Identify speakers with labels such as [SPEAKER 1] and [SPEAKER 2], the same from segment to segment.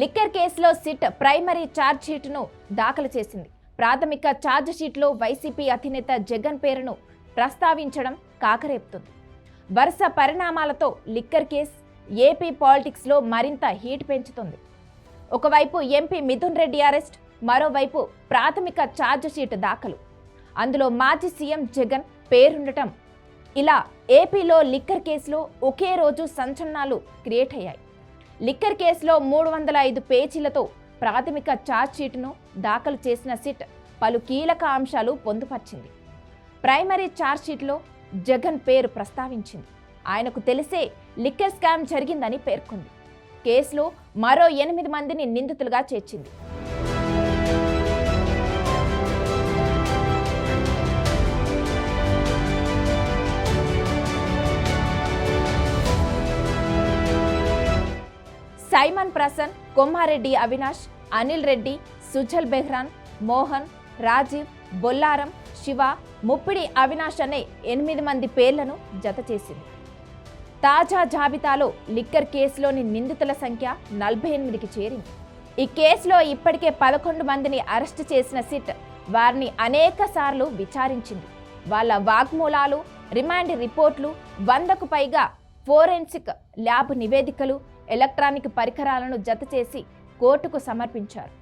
[SPEAKER 1] Liquor కేసులో SIT primary charge షీట్ను దాఖలు చేసింది. ప్రాథమిక ఛార్జ్ షీట్లో వైసీపీ అధినేత జగన్ పేరును ప్రస్తావించడం కాకరేపుతుంది. వరుస పరిణామాలతో లిక్కర్ కేసు ఏపీ పాలిటిక్స్లో మరింత హీట్ పెంచుతుంది. ఒకవైపు ఎంపీ మిథున్ రెడ్డి అరెస్ట్, మరోవైపు ప్రాథమిక ఛార్జ్ షీట్ దాఖలు, అందులో మాజీ సీఎం జగన్ పేరుండటం, ఇలా ఏపీలో లిక్కర్ కేసులో ఒకే రోజు సంచలనాలు క్రియేట్ అయ్యాయి. లిక్కర్ కేసులో 305 పేజీలతో ప్రాథమిక ఛార్జ్ షీట్ను దాఖలు చేసిన సిట్ పలు కీలక అంశాలు పొందుపరిచింది. ప్రైమరీ ఛార్జ్ షీట్లో జగన్ పేరు ప్రస్తావించింది. ఆయనకు తెలిసే లిక్కర్ స్కామ్ జరిగిందని పేర్కొంది. కేసులో మరో 8 మందిని నిందితులుగా చేర్చింది. సైమన్ ప్రసన్, కొమ్మారెడ్డి అవినాష్, అనిల్ రెడ్డి, సుజల్ బెహ్రాన్, మోహన్, రాజీవ్, బొల్లారం, శివ, ముప్పిడి అవినాష్ అనే 8 మంది పేర్లను జత చేసింది. తాజా జాబితాలో లిక్కర్ కేసులోని నిందితుల సంఖ్య 48కి చేరింది. ఈ కేసులో ఇప్పటికే 11 మందిని అరెస్టు చేసిన సిట్ వారిని అనేక సార్లు విచారించింది. వాళ్ళ వాగ్మూలాలు, రిమాండ్ రిపోర్ట్లు, 100కు పైగా ఫోరెన్సిక్ ల్యాబ్ నివేదికలు, ఎలక్ట్రానిక్ పరికరాలను జత చేసి కోర్టుకు సమర్పించారు.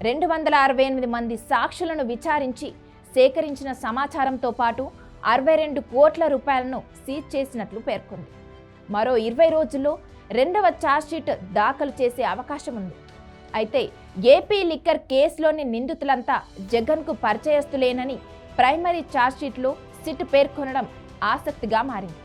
[SPEAKER 1] 268 మంది సాక్షులను విచారించి సేకరించిన సమాచారంతో పాటు 62 కోట్ల రూపాయలను సీజ్ చేసినట్లు పేర్కొంది. మరో 20 రోజుల్లో 2వ ఛార్జ్షీట్ దాఖలు చేసే అవకాశం ఉంది. అయితే ఏపీ లిక్కర్ కేసులోని నిందితులంతా జగన్కు పరిచయస్తులేనని ప్రైమరీ ఛార్జ్షీట్లో సిట్ పేర్కొనడం ఆసక్తిగా మారింది.